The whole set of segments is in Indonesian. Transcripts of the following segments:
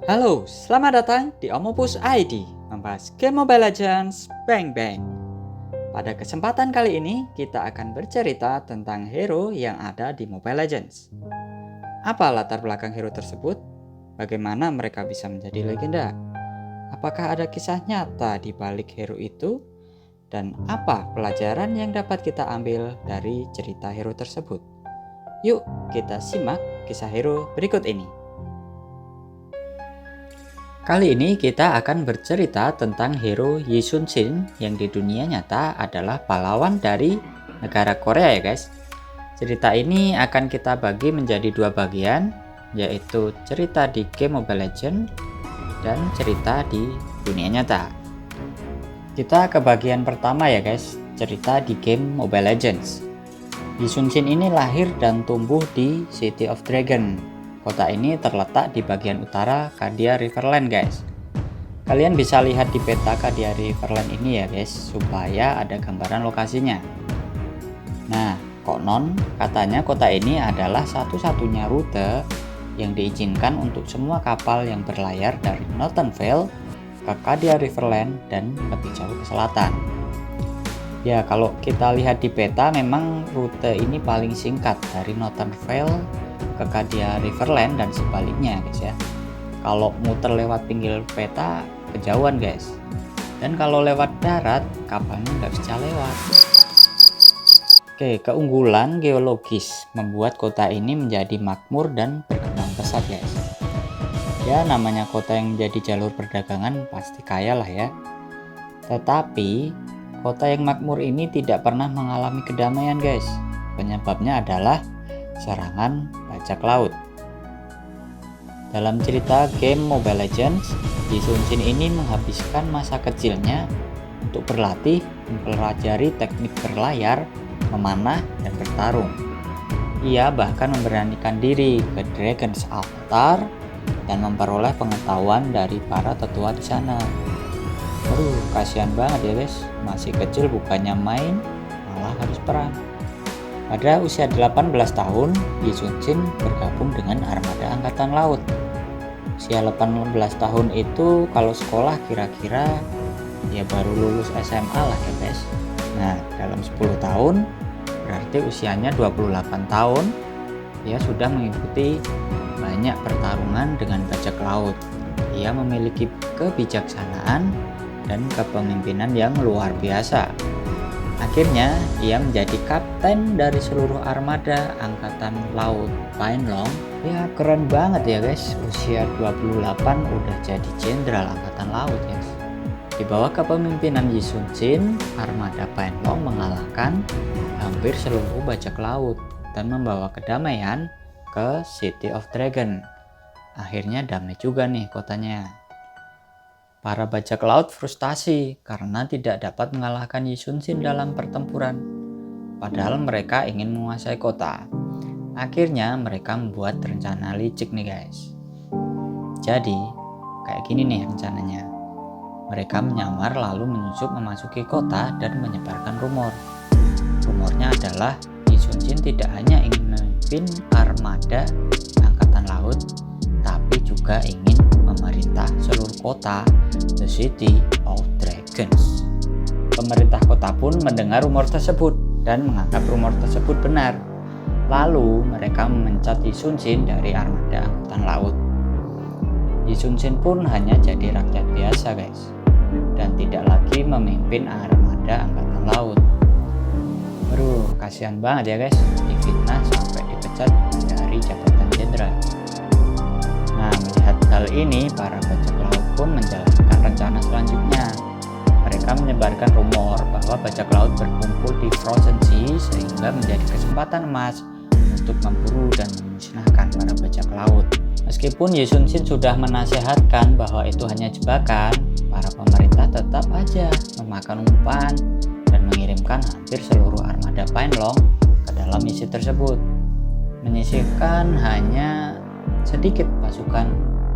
Halo, selamat datang di Omopus ID, membahas game Mobile Legends Bang Bang. Pada kesempatan kali ini, kita akan bercerita tentang hero yang ada di Mobile Legends. Apa latar belakang hero tersebut? Bagaimana mereka bisa menjadi legenda? Apakah ada kisah nyata di balik hero itu? Dan apa pelajaran yang dapat kita ambil dari cerita hero tersebut? Yuk, kita simak kisah hero berikut ini. Kali ini kita akan bercerita tentang hero Yi Sun-shin yang di dunia nyata adalah pahlawan dari negara Korea ya guys. Cerita ini akan kita bagi menjadi dua bagian, yaitu cerita di game Mobile Legends dan cerita di dunia nyata. Kita ke bagian pertama ya guys, cerita di game Mobile Legends. Yi Sun-shin ini lahir dan tumbuh di City of Dragon. Kota ini terletak di bagian utara Kadia Riverland guys. Kalian bisa lihat di peta Kadia Riverland ini ya guys, supaya ada gambaran lokasinya. Nah, konon katanya kota ini adalah satu-satunya rute yang diizinkan untuk semua kapal yang berlayar dari Northern Vale ke Kadia Riverland dan lebih jauh ke selatan. Ya, kalau kita lihat di peta memang rute ini paling singkat dari Northern Vale ke Kadia Riverland dan sebaliknya guys ya. Kalau muter lewat pinggir peta kejauhan guys, dan kalau lewat darat kapalnya nggak bisa lewat. Oke, keunggulan geologis membuat kota ini menjadi makmur dan berkembang pesat guys. Ya, namanya kota yang menjadi jalur perdagangan pasti kaya lah ya. Tetapi kota yang makmur ini tidak pernah mengalami kedamaian guys. Penyebabnya adalah serangan bajak laut. Dalam cerita game Mobile Legends, Yi Sun-shin ini menghabiskan masa kecilnya untuk berlatih mempelajari teknik berlayar, memanah, dan bertarung. Ia bahkan memberanikan diri ke Dragon's Altar dan memperoleh pengetahuan dari para tetua di sana. Aduh, kasihan banget ya guys, masih kecil bukannya main, malah harus perang. Pada usia 18 tahun, Yi Sun-shin bergabung dengan armada angkatan laut. Usia 18 tahun itu kalau sekolah kira-kira ya baru lulus SMA lah ya guys. Nah, dalam 10 tahun berarti usianya 28 tahun, ia sudah mengikuti banyak pertarungan dengan bajak laut. Ia memiliki kebijaksanaan dan kepemimpinan yang luar biasa. Akhirnya, ia menjadi kapten dari seluruh armada angkatan laut Painlong. Ya, keren banget ya guys, usia 28 udah jadi jenderal angkatan laut guys. Di bawah kepemimpinan Yi Sun-shin, armada Painlong mengalahkan hampir seluruh bajak laut dan membawa kedamaian ke City of Dragon. Akhirnya damai juga nih kotanya. Para bajak laut frustasi karena tidak dapat mengalahkan Yi Sun-shin dalam pertempuran. Padahal mereka ingin menguasai kota. Akhirnya mereka membuat rencana licik nih guys. Jadi, kayak gini nih rencananya. Mereka menyamar lalu menyusup memasuki kota dan menyebarkan rumor. Rumornya adalah Yi Sun-shin tidak hanya ingin memimpin armada angkatan laut, tapi juga ingin memerintah seluruh kota, The City of Dragons. Pemerintah kota pun mendengar rumor tersebut dan menganggap rumor tersebut benar. Lalu mereka memecat Yi Sun-shin dari armada angkatan laut. Yi Sun-shin pun hanya jadi rakyat biasa guys, dan tidak lagi memimpin armada angkatan laut. Aduh, kasihan banget ya guys, difitnah sampai dipecat dari jabatan jenderal. Nah, melihat hal ini, para bajak laut pun menjalankan rencana selanjutnya. Mereka menyebarkan rumor bahwa bajak laut berkumpul di Frozen Sea sehingga menjadi kesempatan emas untuk memburu dan memusnahkan para bajak laut. Meskipun Yi Sun-shin sudah menasehatkan bahwa itu hanya jebakan, para pemerintah tetap aja memakan umpan dan mengirimkan hampir seluruh armada Painlong ke dalam misi tersebut. Menyisihkan hanya sedikit pasukan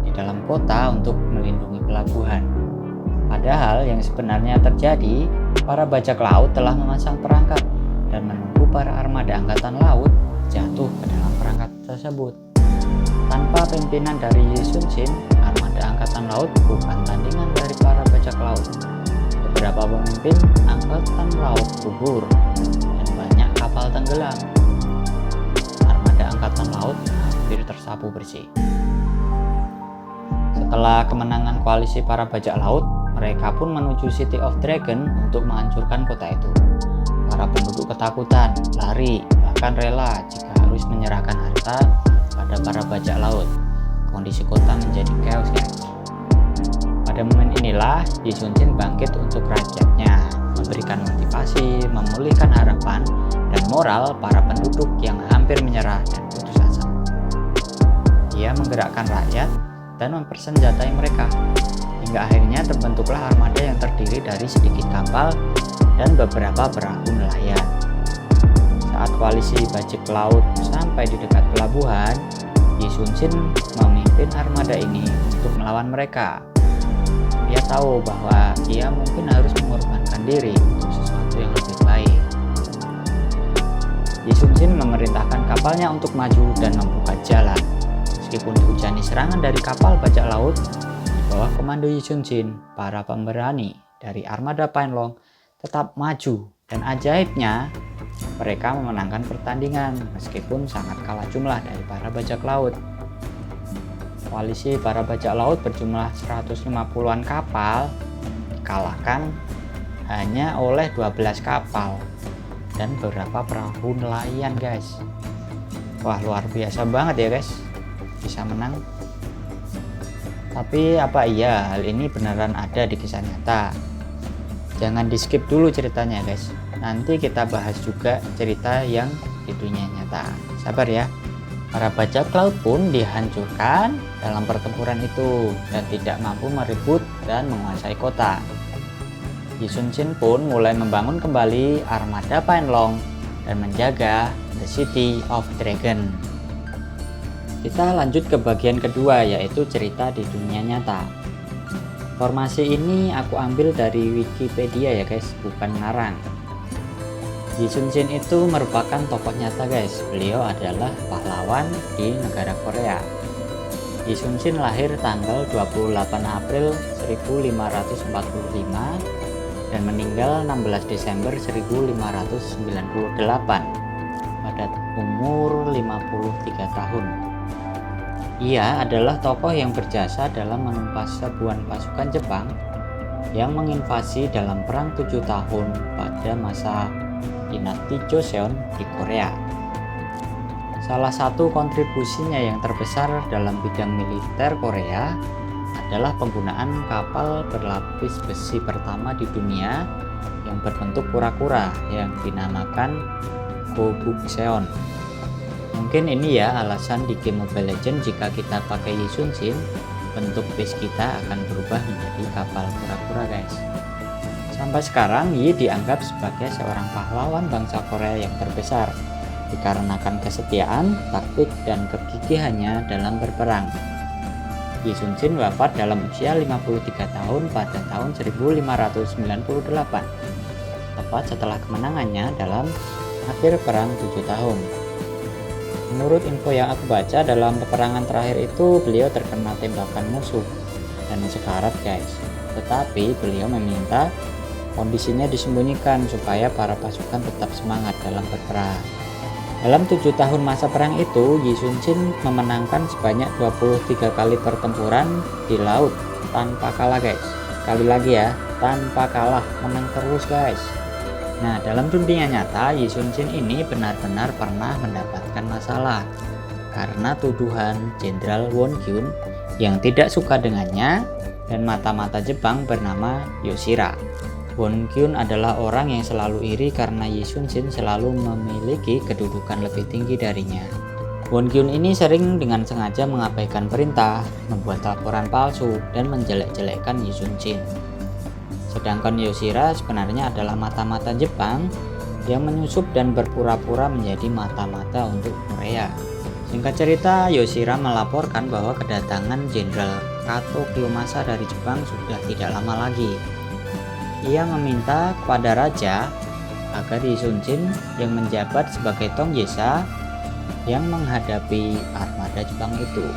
di dalam kota untuk melindungi pelabuhan. Padahal yang sebenarnya terjadi, para bajak laut telah memasang perangkap dan menunggu para armada angkatan laut jatuh ke dalam perangkap tersebut. Tanpa pimpinan dari Yi Sun-shin, armada armada angkatan laut bukan tandingan dari para bajak laut. Beberapa pemimpin angkatan laut gugur dan banyak kapal tenggelam. Armada angkatan laut hampir tersapu bersih. Setelah kemenangan koalisi para bajak laut, mereka pun menuju City of Dragon untuk menghancurkan kota itu. Para penduduk ketakutan, lari, bahkan rela jika harus menyerahkan harta pada para bajak laut. Kondisi kota menjadi chaos, guys. Pada momen inilah Yi Sun-shin bangkit untuk rakyatnya, memberikan motivasi, memulihkan harapan dan moral para penduduk yang hampir menyerah dan putus asa. Ia menggerakkan rakyat dan mempersenjatai mereka, hingga akhirnya terbentuklah armada yang terdiri dari sedikit kapal dan beberapa perahu nelayan. Saat koalisi bajak laut sampai di dekat pelabuhan, Yi Sun-shin memimpin armada ini untuk melawan mereka. Ia tahu bahwa ia mungkin harus mengorbankan diri untuk sesuatu yang lebih baik. Yi Sun-shin memerintahkan kapalnya untuk maju dan membuka jalan. Meskipun dihujani serangan dari kapal bajak laut, di bawah komando Yi Sun-shin, para pemberani dari armada Painlong tetap maju, dan ajaibnya mereka memenangkan pertandingan meskipun sangat kalah jumlah dari para bajak laut. Koalisi para bajak laut berjumlah 150-an kapal dikalahkan hanya oleh 12 kapal dan beberapa perahu nelayan, guys. Wah, luar biasa banget ya, guys, bisa menang. Tapi apa iya hal ini beneran ada di kisah nyata? Jangan di skip dulu ceritanya, guys. Nanti kita bahas juga cerita yang di dunia nyata. Sabar ya. Para bajak laut pun dihancurkan dalam pertempuran itu dan tidak mampu merebut dan menguasai kota. Yi Sun-shin pun mulai membangun kembali armada Painlong dan menjaga The City of Dragon. Kita lanjut ke bagian kedua, yaitu cerita di dunia nyata. Informasi ini aku ambil dari Wikipedia ya, guys, bukan ngarang. Yi Sun-shin itu merupakan tokoh nyata, guys. Beliau adalah pahlawan di negara Korea. Yi Sun-shin lahir tanggal 28 April 1545 dan meninggal 16 Desember 1598 pada umur 53 tahun. Ia adalah tokoh yang berjasa dalam menumpas serbuan pasukan Jepang yang menginvasi dalam Perang 7 tahun pada masa dinasti Joseon di Korea. Salah satu kontribusinya yang terbesar dalam bidang militer Korea adalah penggunaan kapal berlapis besi pertama di dunia yang berbentuk kura-kura yang dinamakan Gobukseon. Mungkin ini ya alasan di game Mobile Legends jika kita pakai Yi Sun-shin, bentuk base kita akan berubah menjadi kapal kura-kura, guys. Sampai sekarang Yi dianggap sebagai seorang pahlawan bangsa Korea yang terbesar dikarenakan kesetiaan, taktik, dan kegigihannya dalam berperang. Yi Sun-shin wafat dalam usia 53 tahun pada tahun 1598, tepat setelah kemenangannya dalam akhir perang 7 tahun. Menurut info yang aku baca, dalam peperangan terakhir itu beliau terkena tembakan musuh dan sekarat, guys. Tetapi beliau meminta kondisinya disembunyikan supaya para pasukan tetap semangat dalam berperang. Dalam 7 tahun masa perang itu, Yi Sun-shin memenangkan sebanyak 23 kali pertempuran di laut tanpa kalah, guys. Sekali lagi ya, tanpa kalah, menang terus, guys. Nah, dalam dunia nyata, Yi Sun-shin ini benar-benar pernah mendapatkan masalah karena tuduhan Jenderal Won-gyun yang tidak suka dengannya dan mata-mata Jepang bernama Yoshira. Won-gyun adalah orang yang selalu iri karena Yi Sun-shin selalu memiliki kedudukan lebih tinggi darinya. Won-gyun ini sering dengan sengaja mengabaikan perintah, membuat laporan palsu, dan menjelek-jelekkan Yi Sun-shin. Sedangkan Yoshira sebenarnya adalah mata-mata Jepang yang menyusup dan berpura-pura menjadi mata-mata untuk Korea. Singkat cerita, Yoshira melaporkan bahwa kedatangan Jenderal Kato Kiyomasa dari Jepang sudah tidak lama lagi. Ia meminta kepada raja agar Yi Sun-shin yang menjabat sebagai Tongyesa yang menghadapi armada Jepang itu.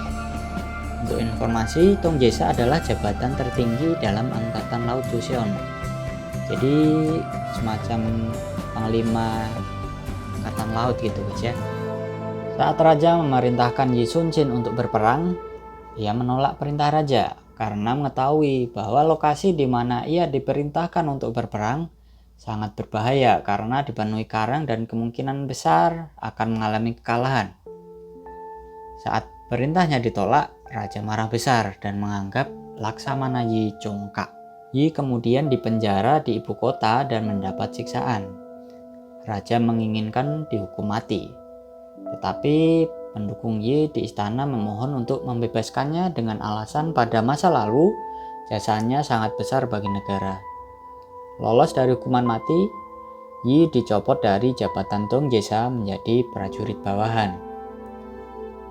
Untuk informasi, Tongjesa adalah jabatan tertinggi dalam Angkatan Laut Joseon. Jadi semacam panglima Angkatan Laut gitu guys ya. Saat raja memerintahkan Yi Sun-shin untuk berperang, ia menolak perintah raja karena mengetahui bahwa lokasi di mana ia diperintahkan untuk berperang sangat berbahaya karena dipenuhi karang dan kemungkinan besar akan mengalami kekalahan. Saat perintahnya ditolak, raja marah besar dan menganggap Laksamana Yi congkak. Yi kemudian dipenjara di ibu kota dan mendapat siksaan. Raja menginginkan dihukum mati. Tetapi pendukung Yi di istana memohon untuk membebaskannya dengan alasan pada masa lalu jasanya sangat besar bagi negara. Lolos dari hukuman mati, Yi dicopot dari jabatan Tongjesa menjadi prajurit bawahan.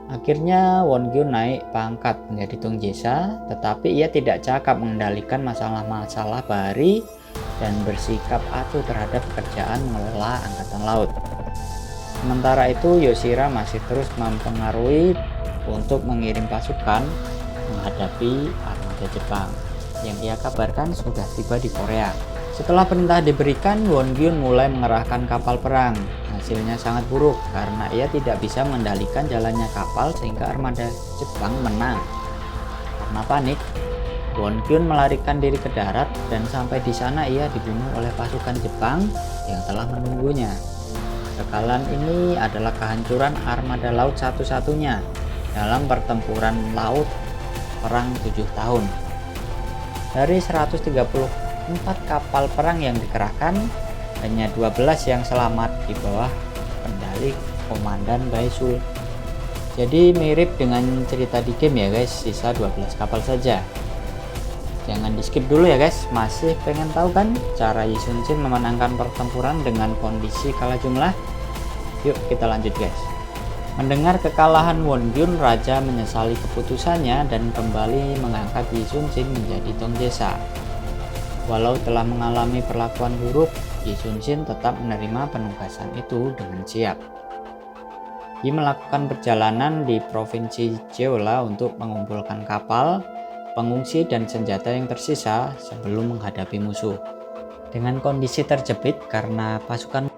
Akhirnya Won-gyun naik pangkat menjadi Tongjesa, tetapi ia tidak cakap mengendalikan masalah-masalah bahari dan bersikap acuh terhadap pekerjaan mengelola angkatan laut. Sementara itu Yoshira masih terus mempengaruhi untuk mengirim pasukan menghadapi armada Jepang yang ia kabarkan sudah tiba di Korea. Setelah perintah diberikan, Won-gyun mulai mengerahkan kapal perang. Hasilnya sangat buruk karena ia tidak bisa mengendalikan jalannya kapal sehingga armada Jepang menang. Karena panik, Won-gyun melarikan diri ke darat dan sampai di sana ia dibunuh oleh pasukan Jepang yang telah menunggunya. Kekalahan ini adalah kehancuran armada laut satu-satunya dalam pertempuran laut perang 7 tahun. Dari 134 kapal perang yang dikerahkan, hanya 12 yang selamat di bawah kendali Komandan Baisul. Jadi mirip dengan cerita di game ya guys, sisa 12 kapal saja. Jangan di skip dulu ya guys, masih pengen tahu kan cara Yi Sun-shin memenangkan pertempuran dengan kondisi kalah jumlah? Yuk kita lanjut guys. Mendengar kekalahan Won-gyun, raja menyesali keputusannya dan kembali mengangkat Yi Sun-shin menjadi Tongjesa. Walau telah mengalami perlakuan buruk, Yi Sun-shin tetap menerima penugasan itu dengan siap. Yi melakukan perjalanan di provinsi Jeolla untuk mengumpulkan kapal, pengungsi dan senjata yang tersisa sebelum menghadapi musuh. Dengan kondisi terjepit karena pasukan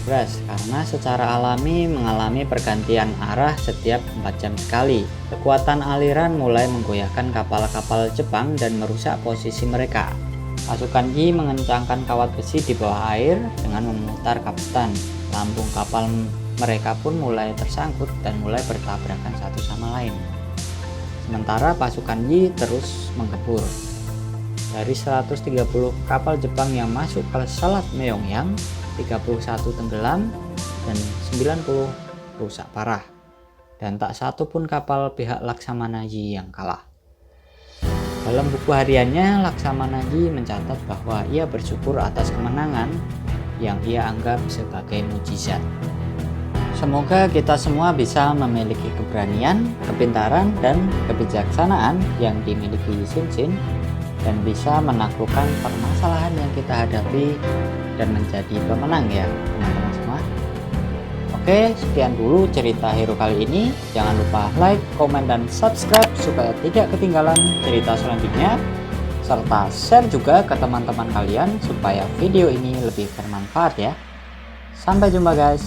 deras karena secara alami mengalami pergantian arah setiap 4 jam sekali. Kekuatan aliran mulai menggoyahkan kapal-kapal Jepang dan merusak posisi mereka. Pasukan Yi mengencangkan kawat besi di bawah air dengan memutar kapten. Lambung kapal mereka pun mulai tersangkut dan mulai bertabrakan satu sama lain. Sementara pasukan Yi terus menggebur. Dari 130 kapal Jepang yang masuk ke Selat Myeongyang, 31 tenggelam dan 90 rusak parah. Dan tak satu pun kapal pihak Laksamana Yi yang kalah. Dalam buku hariannya, Laksamana Yi mencatat bahwa ia bersyukur atas kemenangan yang ia anggap sebagai mukjizat. Semoga kita semua bisa memiliki keberanian, kepintaran, dan kebijaksanaan yang dimiliki Yi Sun-shin dan bisa menaklukkan permasalahan yang kita hadapi dan menjadi pemenang ya teman-teman semua. Oke, sekian dulu cerita hero kali ini. Jangan lupa like, komen, dan subscribe supaya tidak ketinggalan cerita selanjutnya, serta share juga ke teman-teman kalian supaya video ini lebih bermanfaat ya. Sampai jumpa guys.